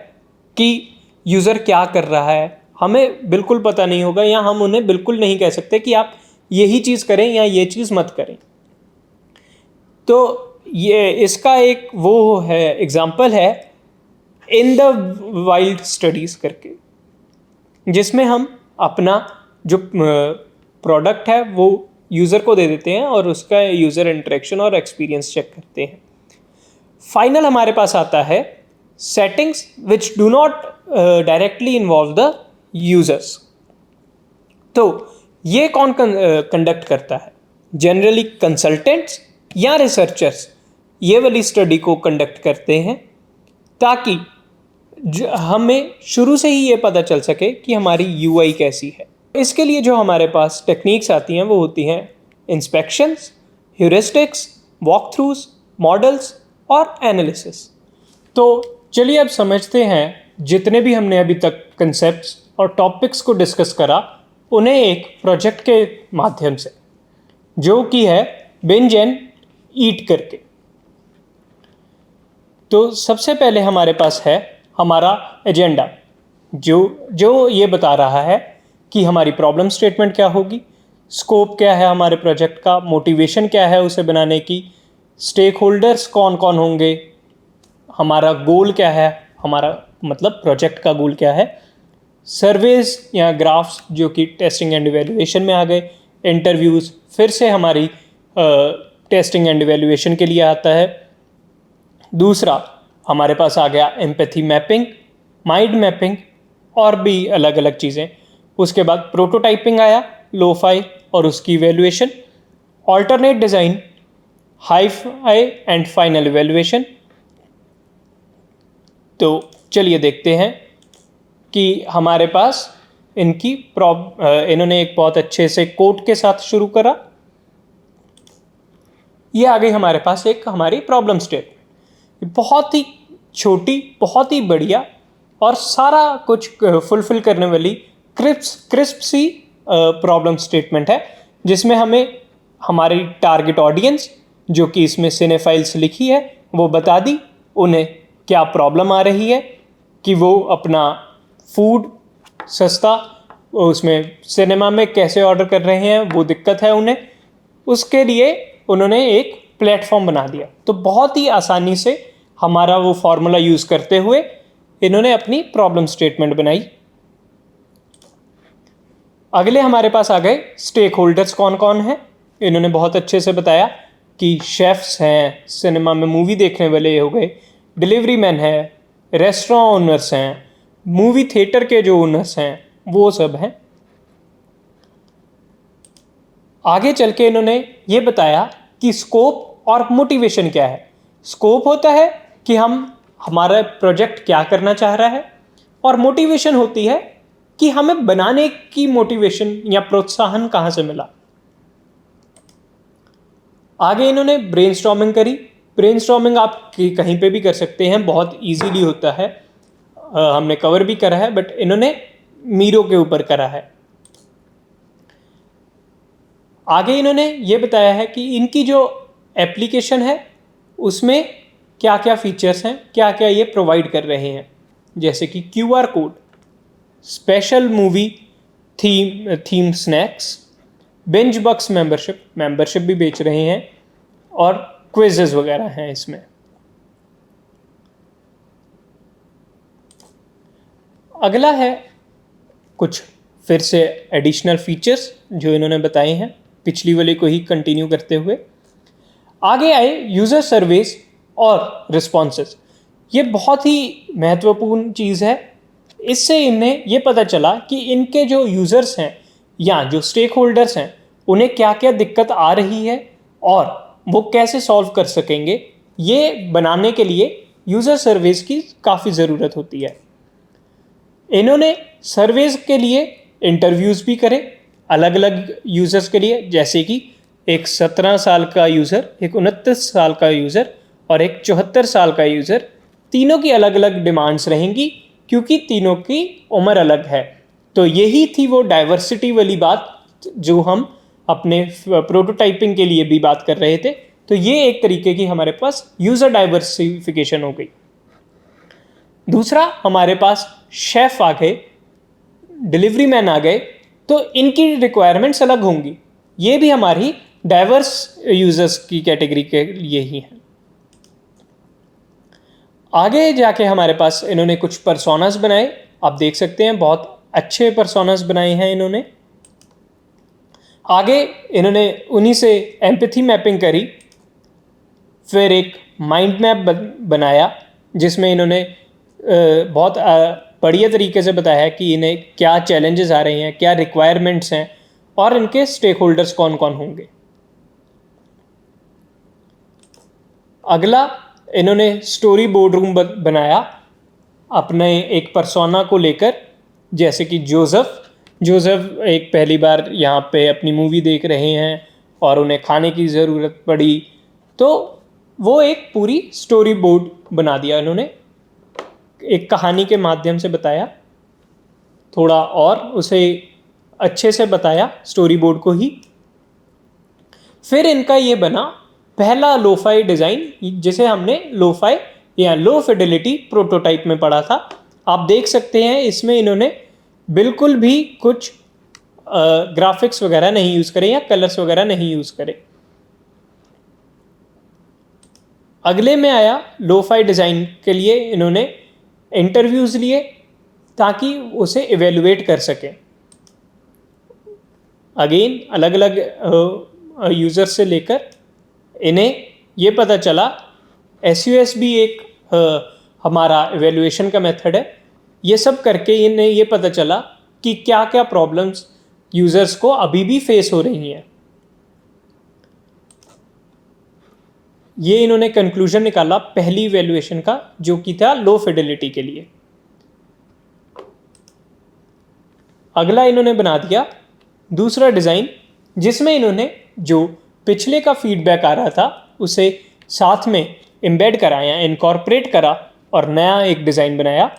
कि यूज़र क्या कर रहा है। हमें बिल्कुल पता नहीं होगा या हम उन्हें बिल्कुल नहीं कह सकते कि आप यही चीज़ करें या ये चीज़ मत करें। तो ये इसका एक वो है एग्ज़ाम्पल है इन द वाइल्ड स्टडीज़ करके, जिसमें हम अपना जो प्रोडक्ट है वो यूज़र को दे देते हैं और उसका यूज़र इंटरेक्शन और एक्सपीरियंस चेक करते हैं। फाइनल हमारे पास आता है settings which do not directly involve the users. तो ये कौन कंडक्ट करता है? जनरली कंसल्टेंट्स या रिसर्चर्स ये वाली स्टडी को कंडक्ट करते हैं, ताकि हमें शुरू से ही ये पता चल सके कि हमारी यूआई कैसी है, इसके लिए जो हमारे पास टेक्निक्स आती हैं वो होती हैं inspections, heuristics, walk throughs, models और एनालिसिस। तो चलिए अब समझते हैं जितने भी हमने अभी तक कंसेप्ट्स और टॉपिक्स को डिस्कस करा उन्हें एक प्रोजेक्ट के माध्यम से, जो कि है बिंज एंड ईट करके। तो सबसे पहले हमारे पास है हमारा एजेंडा, जो ये बता रहा है कि हमारी प्रॉब्लम स्टेटमेंट क्या होगी, स्कोप क्या है हमारे प्रोजेक्ट का, मोटिवेशन क्या है उसे बनाने की, स्टेक होल्डर्स कौन कौन होंगे, हमारा गोल क्या है, हमारा मतलब प्रोजेक्ट का गोल क्या है, सर्वेज या ग्राफ्स जो कि टेस्टिंग एंड इवेल्युएशन में आ गए, इंटरव्यूज़ फिर से हमारी टेस्टिंग एंड इवेल्युएशन के लिए आता है। दूसरा हमारे पास आ गया एम्पैथी मैपिंग, माइंड मैपिंग और भी अलग अलग चीज़ें। उसके बाद प्रोटोटाइपिंग आया, लो-फाई और उसकी evaluation, alternate design, hi-fi and final evaluation. तो चलिए देखते हैं कि हमारे पास इन्होंने एक बहुत अच्छे से कोट के साथ शुरू करा। ये आ गई हमारे पास एक हमारी प्रॉब्लम स्टेटमेंट, बहुत ही छोटी, बहुत ही बढ़िया और सारा कुछ फुलफिल करने वाली क्रिस्प सी प्रॉब्लम स्टेटमेंट है, जिसमें हमें हमारी टारगेट ऑडियंस जो कि इसमें सिनेफाइल्स लिखी है वो बता दी, उन्हें क्या प्रॉब्लम आ रही है कि वो अपना फूड सस्ता उसमें सिनेमा में कैसे ऑर्डर कर रहे हैं, वो दिक्कत है उन्हें, उसके लिए उन्होंने एक प्लेटफॉर्म बना दिया। तो बहुत ही आसानी से हमारा वो फॉर्मूला यूज़ करते हुए इन्होंने अपनी प्रॉब्लम स्टेटमेंट बनाई। अगले हमारे पास आ गए स्टेक होल्डर्स कौन कौन हैं। इन्होंने बहुत अच्छे से बताया कि शेफ्स हैं, सिनेमा में मूवी देखने वाले हो गए, डिलीवरी मैन है, रेस्टोरेंट ओनर्स हैं, मूवी थिएटर के जो ओनर्स हैं वो सब हैं। आगे चल के इन्होंने ये बताया कि स्कोप और मोटिवेशन क्या है। स्कोप होता है कि हमारा प्रोजेक्ट क्या करना चाह रहा है, और मोटिवेशन होती है कि हमें बनाने की मोटिवेशन या प्रोत्साहन कहाँ से मिला। आगे इन्होंने ब्रेनस्टॉर्मिंग करी। ब्रेनस्टॉर्मिंग आप कहीं पे भी कर सकते हैं, बहुत इजीली होता है, हमने कवर भी करा है, बट इन्होंने मीरो के ऊपर करा है। आगे इन्होंने ये बताया है कि इनकी जो एप्लीकेशन है उसमें क्या क्या फीचर्स हैं, क्या क्या ये प्रोवाइड कर रहे हैं, जैसे कि QR code, special movie theme snacks, binge bucks membership भी बेच रहे हैं, और क्विजेस वगैरह हैं इसमें। अगला है कुछ फिर से एडिशनल फीचर्स जो इन्होंने बताए हैं, पिछली वाले को ही कंटिन्यू करते हुए। आगे आए यूज़र सर्वेस और रिस्पॉन्सेस। ये बहुत ही महत्वपूर्ण चीज़ है। इससे इन्हें ये पता चला कि इनके जो यूज़र्स हैं या जो स्टेक होल्डर्स हैं उन्हें क्या क्या दिक्कत आ रही है और वो कैसे सॉल्व कर सकेंगे। ये बनाने के लिए यूज़र सर्वेस की काफ़ी ज़रूरत होती है। इन्होंने सर्वेज के लिए इंटरव्यूज़ भी करे अलग अलग यूज़र्स के लिए, जैसे कि एक 17 साल का यूज़र, एक 29 साल का यूज़र और एक 74 साल का यूज़र। तीनों की अलग अलग डिमांड्स रहेंगी क्योंकि तीनों की उम्र अलग है। तो यही थी वो डाइवर्सिटी वाली बात जो हम अपने प्रोटोटाइपिंग के लिए भी बात कर रहे थे। तो ये एक तरीके की हमारे पास यूज़र डाइवर्सिफिकेशन हो गई। दूसरा हमारे पास शेफ़ आ गए, डिलीवरी मैन आ गए, तो इनकी रिक्वायरमेंट्स अलग होंगी। ये भी हमारी डाइवर्स यूजर्स की कैटेगरी के लिए ही है। आगे जाके हमारे पास इन्होंने कुछ पर्सोनास बनाए, आप देख सकते हैं बहुत अच्छे पर्सोनास बनाए हैं इन्होंने। आगे इन्होंने उन्हीं से एम्पैथी मैपिंग करी, फिर एक माइंड मैप बनाया जिसमें इन्होंने बहुत बढ़िया तरीके से बताया है कि इन्हें क्या चैलेंजेस आ रहे हैं, क्या रिक्वायरमेंट्स हैं और इनके स्टेक होल्डर्स कौन कौन होंगे। अगला इन्होंने स्टोरी बोर्ड रूम बनाया अपने एक पर्सोना को लेकर, जैसे कि जोसेफ जोसेफ एक पहली बार यहाँ पे अपनी मूवी देख रहे हैं और उन्हें खाने की ज़रूरत पड़ी, तो वो एक पूरी स्टोरी बोर्ड बना दिया इन्होंने, एक कहानी के माध्यम से बताया, थोड़ा और उसे अच्छे से बताया स्टोरी बोर्ड को ही। फिर इनका ये बना पहला लोफाई डिज़ाइन, जिसे हमने लोफाई या लो फिडेलिटी प्रोटोटाइप में पढ़ा था। आप देख सकते हैं इसमें इन्होंने बिल्कुल भी कुछ ग्राफिक्स वगैरह नहीं यूज़ करे या कलर्स वगैरह नहीं यूज़ करे। अगले में आया लोफाई डिज़ाइन के लिए इन्होंने इंटरव्यूज़ लिए ताकि उसे इवेलुएट कर सकें। अगेन अलग अलग यूज़र्स से लेकर इन्हें ये पता चला, SUS भी एक हमारा इवेलुएशन का मेथड है। ये सब करके इन्हें ये पता चला कि क्या क्या प्रॉब्लम्स यूज़र्स को अभी भी फेस हो रही हैं। ये इन्होंने कंक्लूजन निकाला पहली इवेलुएशन का, जो कि था लो फिडेलिटी के लिए। अगला इन्होंने बना दिया दूसरा डिज़ाइन, जिसमें इन्होंने जो पिछले का फीडबैक आ रहा था उसे साथ में एम्बेड करा या इनकॉर्पोरेट करा और नया एक डिज़ाइन बनाया।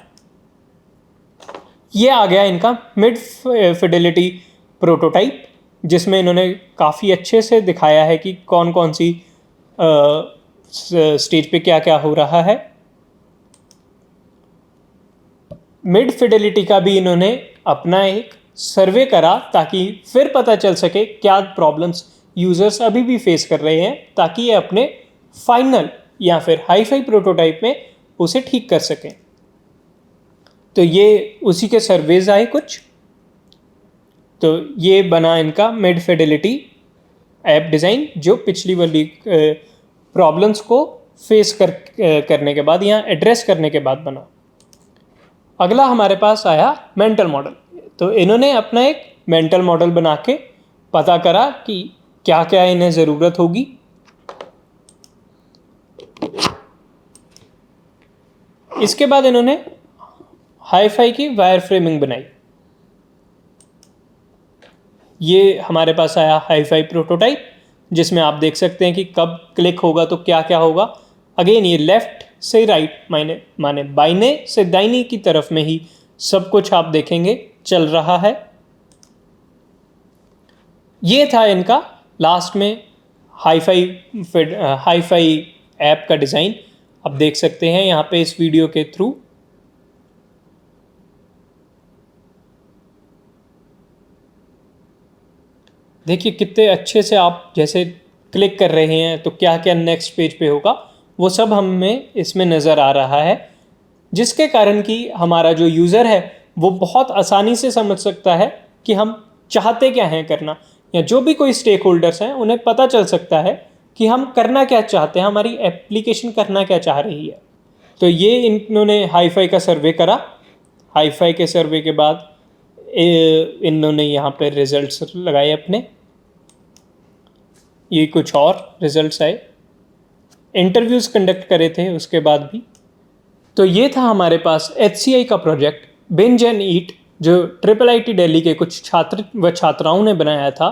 ये आ गया इनका मिड फिडेलिटी प्रोटोटाइप, जिसमें इन्होंने काफ़ी अच्छे से दिखाया है कि कौन कौन सी स्टेज पे क्या क्या हो रहा है। मिड फिडेलिटी का भी इन्होंने अपना एक सर्वे करा ताकि फिर पता चल सके क्या प्रॉब्लम्स यूज़र्स अभी भी फेस कर रहे हैं, ताकि ये अपने फाइनल या फिर हाई-फाई प्रोटोटाइप में उसे ठीक कर सकें। तो ये उसी के सर्वेज आए कुछ। तो ये बना इनका मिड फिडेलिटी ऐप डिज़ाइन, जो पिछली वाली प्रॉब्लम्स को फेस करने के बाद या एड्रेस करने के बाद बना। अगला हमारे पास आया मेंटल मॉडल। तो इन्होंने अपना एक मेंटल मॉडल बना के पता करा कि क्या क्या इन्हें ज़रूरत होगी। इसके बाद इन्होंने हाई-फाई की वायर फ्रेमिंग बनाई। ये हमारे पास आया हाई-फाई प्रोटोटाइप, जिसमें आप देख सकते हैं कि कब क्लिक होगा तो क्या क्या होगा। अगेन ये लेफ़्ट से राइट माने बाइने से दाहिने की तरफ में ही सब कुछ आप देखेंगे चल रहा है। ये था इनका लास्ट में हाई-फाई ऐप का डिज़ाइन। आप देख सकते हैं यहाँ पे इस वीडियो के थ्रू। देखिए कितने अच्छे से आप जैसे क्लिक कर रहे हैं तो क्या क्या नेक्स्ट पेज पे होगा, वो सब हमें इसमें नज़र आ रहा है, जिसके कारण कि हमारा जो यूज़र है वो बहुत आसानी से समझ सकता है कि हम चाहते क्या हैं करना, या जो भी कोई स्टेक होल्डर्स हैं उन्हें पता चल सकता है कि हम करना क्या चाहते हैं, हमारी एप्लीकेशन करना क्या चाह रही है। तो ये इन्होंने हाई-फाई का सर्वे करा। हाई-फाई के सर्वे के बाद इन्होंने यहाँ पे रिजल्ट्स लगाए अपने। ये कुछ और रिजल्ट्स आए, इंटरव्यूज़ कंडक्ट करे थे उसके बाद भी। तो ये था हमारे पास HCI का प्रोजेक्ट बिंज एंड ईट, जो IIIT दिल्ली के कुछ छात्र व छात्राओं ने बनाया था।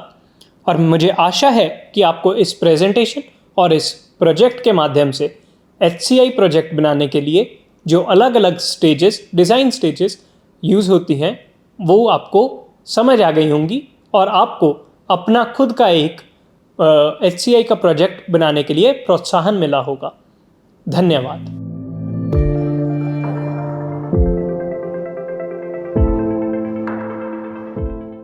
और मुझे आशा है कि आपको इस प्रेजेंटेशन और इस प्रोजेक्ट के माध्यम से HCI प्रोजेक्ट बनाने के लिए जो अलग अलग स्टेजेस, डिज़ाइन स्टेजेस यूज़ होती हैं, वो आपको समझ आ गई होंगी और आपको अपना खुद का एक HCI का प्रोजेक्ट बनाने के लिए प्रोत्साहन मिला होगा। धन्यवाद।